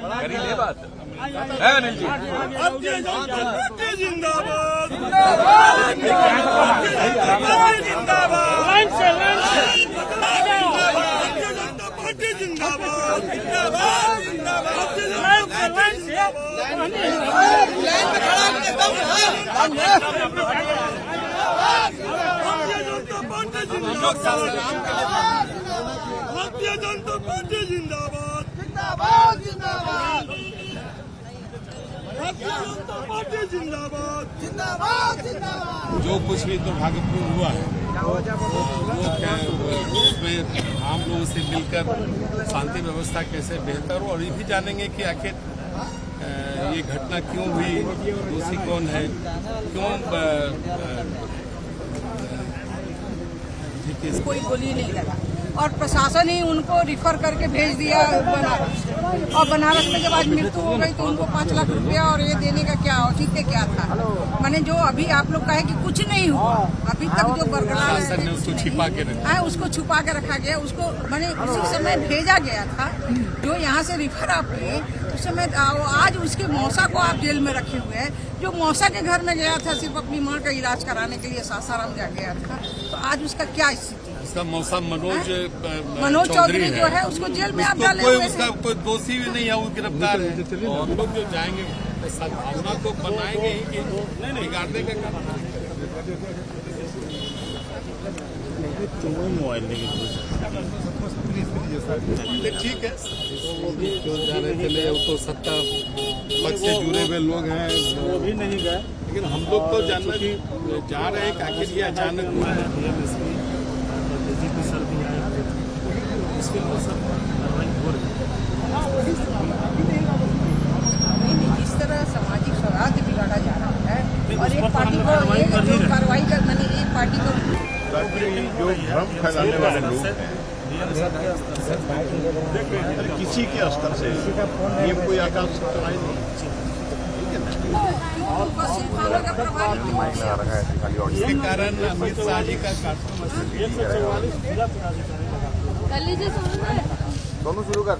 करी ले बात है अनिल जी। जिंदाबाद भारतीय जनता पार्टी जिंदाबाद जिंदाबाद जिंदाबाद भारतीय जनता पार्टी जिंदाबाद जिंदाबाद जिंदाबाद। जो कुछ भी दुर्भाग्यपूर्ण हुआ है उसमें आम लोगों से मिलकर शांति व्यवस्था कैसे बेहतर हो, और ये भी जानेंगे कि आखिर ये घटना क्यों हुई, दोषी कौन है, क्यों कोई गोली नहीं लगा और प्रशासन ही उनको रिफर करके भेज दिया बनारस। और बनारस में जब आज मृत्यु हो गई तो उनको 5 लाख रुपया और ये देने का क्या औचित्य क्या था? माने जो अभी आप लोग कहे कि कुछ नहीं हुआ, अभी तक जो बरकरार है उसको छिपा के रखा, उसको छुपा के रखा गया। उसको माने उसी समय भेजा गया था जो यहाँ से रिफर आप किए उस समय। आज उसके मौसा को आप जेल में रखे हुए हैं, जो मौसा के घर में गया था सिर्फ अपनी माँ का इलाज कराने के लिए सासाराम जा गया था, तो आज उसका क्या स्थिति? उसका मौसा मनोज चौधरी जो है उसको जेल में आप डाले हुए उसका कोई दोषी भी नहीं है, वो गिरफ्तार है। और लोग जो जाएंगे सद्भावना तो बनाएंगे ही कि बिगाड़ने का काम। ठीक है, जाने चले तो सत्ता पक्ष से जुड़े हुए लोग हैं, वो भी नहीं गए, लेकिन हम लोग तो जानना जा रहे हैं कि आखिर ये अचानक हुआ है। जिस तरह सामाजिक सौहार्द बिगाड़ा जा रहा है और एक पार्टी को कार्रवाई करना नहीं, एक पार्टी को जो भ्रम फैलाने वाले लोग हैं किसी के स्तर से ये कोई आकाश चलाई नहीं, इसके कारण अमित शाह जी का दोनों शुरू कर।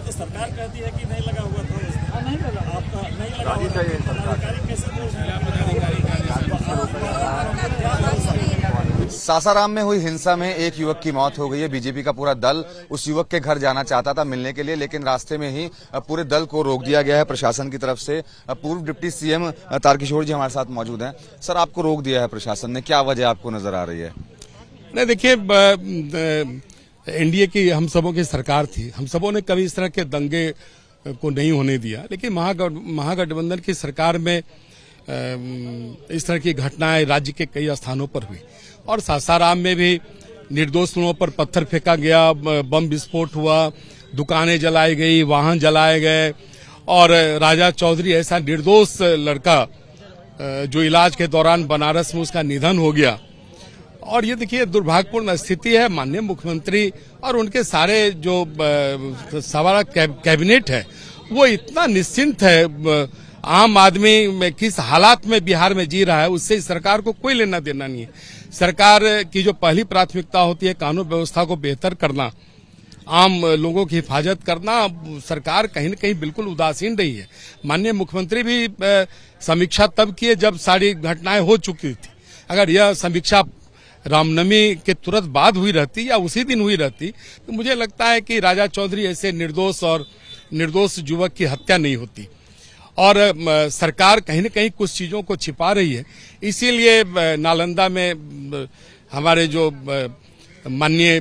सरकार कहती है कि नहीं लगा हुआ था, नहीं लगा, आपका नहीं लगा हुआ था। सासाराम में हुई हिंसा में एक युवक की मौत हो गई है। बीजेपी का पूरा दल उस युवक के घर जाना चाहता था मिलने के लिए, लेकिन रास्ते में ही पूरे दल को रोक दिया गया है प्रशासन की तरफ से। पूर्व डिप्टी सीएम तारकिशोर जी हमारे साथ मौजूद हैं। सर, आपको रोक दिया है प्रशासन ने, क्या वजह आपको नजर आ रही है? नहीं, देखिए, एनडीए की हम सबों की सरकार थी, हम सबों ने कभी इस तरह के दंगे को नहीं होने दिया, लेकिन महागठबंधन की सरकार में इस तरह की घटनाएं राज्य के कई स्थानों पर हुई और सासाराम में भी निर्दोष लोगों पर पत्थर फेंका गया, बम विस्फोट हुआ, दुकानें जलाई गई, वाहन जलाए गए और राजा चौधरी ऐसा निर्दोष लड़का जो इलाज के दौरान बनारस में उसका निधन हो गया। और ये देखिए दुर्भाग्यपूर्ण स्थिति है। माननीय मुख्यमंत्री और उनके सारे जो सवारा कैबिनेट है वो इतना निश्चिंत है, आम आदमी में किस हालात में बिहार में जी रहा है उससे सरकार को कोई लेना देना नहीं है। सरकार की जो पहली प्राथमिकता होती है कानून व्यवस्था को बेहतर करना, आम लोगों की हिफाजत करना, सरकार कहीं न कहीं बिल्कुल उदासीन रही है। माननीय मुख्यमंत्री भी समीक्षा तब किए जब सारी घटनाएं हो चुकी थी। अगर यह समीक्षा रामनवमी के तुरंत बाद हुई रहती या उसी दिन हुई रहती तो मुझे लगता है कि राजा चौधरी ऐसे निर्दोष युवक की हत्या नहीं होती। और सरकार कहीं न कहीं कुछ चीजों को छिपा रही है, इसीलिए नालंदा में हमारे जो माननीय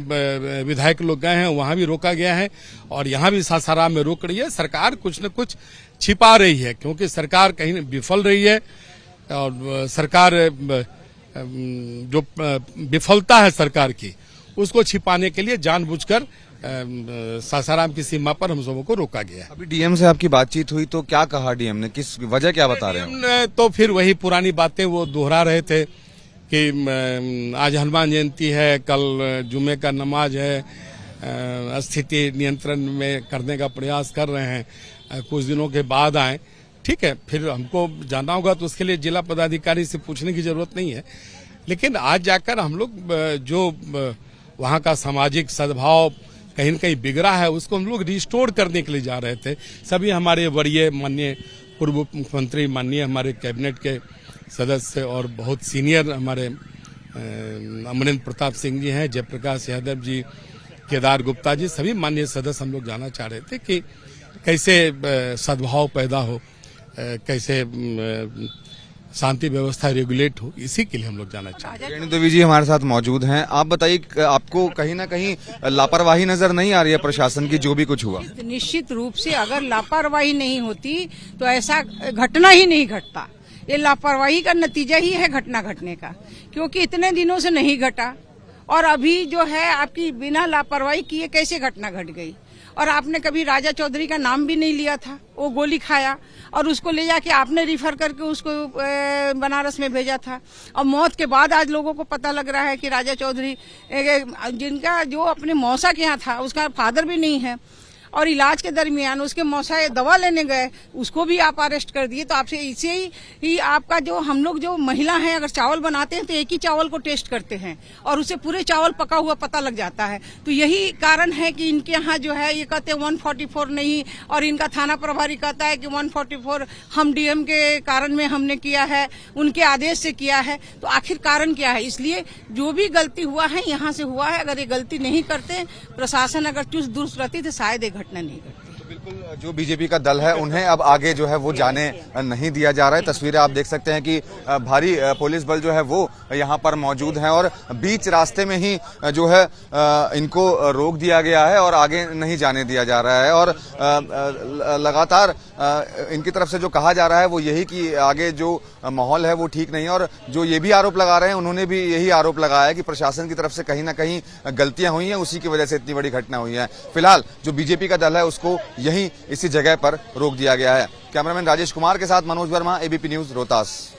विधायक लोग गए हैं वहां भी रोका गया है और यहाँ भी सासाराम में रोक रही है। सरकार कुछ न कुछ छिपा रही है क्योंकि सरकार कहीं विफल रही है और सरकार जो विफलता है सरकार की उसको छिपाने के लिए जानबूझकर सासाराम की सीमा पर हम सबों को रोका गया। अभी डीएम से आपकी बातचीत हुई तो क्या कहा डीएम ने, किस वजह क्या बता रहे हैं? तो फिर वही पुरानी बातें वो दोहरा रहे थे कि आज हनुमान जयंती है, कल जुमे का नमाज है, स्थिति नियंत्रण में करने का प्रयास कर रहे हैं, कुछ दिनों के बाद आए। ठीक है, फिर हमको जाना होगा तो उसके लिए जिला पदाधिकारी से पूछने की जरूरत नहीं है, लेकिन आज जाकर हम लोग जो वहाँ का सामाजिक सद्भाव कहीं न कहीं बिगड़ा है, उसको हम लोग रिस्टोर करने के लिए जा रहे थे। सभी हमारे वरीय माननीय पूर्व मुख्यमंत्री, माननीय हमारे कैबिनेट के सदस्य और बहुत सीनियर हमारे अमरेंद्र प्रताप सिंह जी हैं, जयप्रकाश यादव जी, केदार गुप्ता जी, सभी माननीय सदस्य हम लोग जानना चाह रहे थे कि कैसे सद्भाव पैदा हो, कैसे शांति व्यवस्था रेगुलेट हो, इसी के लिए हम लोग जाना चाहते हैं। रेणु देवी जी हमारे साथ मौजूद हैं। आप बताइए, आपको कहीं ना कहीं लापरवाही नजर नहीं आ रही है प्रशासन की, जो भी कुछ हुआ? निश्चित रूप से अगर लापरवाही नहीं होती तो ऐसा घटना ही नहीं घटता। ये लापरवाही का नतीजा ही है घटना घटने का, क्योंकि इतने दिनों से नहीं घटा और अभी जो है आपकी बिना लापरवाही किए कैसे घटना घट गई। और आपने कभी राजा चौधरी का नाम भी नहीं लिया था, वो गोली खाया और उसको ले जाके आपने रिफर करके उसको बनारस में भेजा था। और मौत के बाद आज लोगों को पता लग रहा है कि राजा चौधरी जिनका जो अपने मौसा के यहाँ था, उसका फादर भी नहीं है, और इलाज के दरमियान उसके मौसा दवा लेने गए, उसको भी आप अरेस्ट कर दिए। तो आपसे इसे ही आपका जो हम लोग जो महिला हैं, अगर चावल बनाते हैं तो एक ही चावल को टेस्ट करते हैं और उसे पूरे चावल पका हुआ पता लग जाता है। तो यही कारण है कि इनके यहाँ जो है ये कहते हैं 144 नहीं, और इनका थाना प्रभारी कहता है कि 144 हम डीएम के कारण में हमने किया है, उनके आदेश से किया है। तो आखिर कारण क्या है? इसलिए जो भी गलती हुआ है यहाँ से हुआ है। अगर ये गलती नहीं करते, प्रशासन अगर चुस्त दुरुस्त रहती तो शायद ये घटना नहीं घटती। तो बिल्कुल जो बीजेपी का दल है उन्हें अब आगे जो है वो जाने नहीं दिया जा रहा है। तस्वीरें आप देख सकते हैं कि भारी पुलिस बल जो है वो यहाँ पर मौजूद है और बीच रास्ते में ही जो है इनको रोक दिया गया है और आगे नहीं जाने दिया जा रहा है। और लगातार इनकी तरफ से जो कहा जा रहा है वो यही कि आगे जो माहौल है वो ठीक नहीं है। और जो ये भी आरोप लगा रहे हैं, उन्होंने भी यही आरोप लगाया है कि प्रशासन की तरफ से कहीं ना कहीं गलतियां हुई हैं, उसी की वजह से इतनी बड़ी घटना हुई है। फिलहाल जो बीजेपी का दल है उसको यहीं इसी जगह पर रोक दिया गया है। कैमरामैन राजेश कुमार के साथ मनोज वर्मा, एबीपी न्यूज, रोहतास।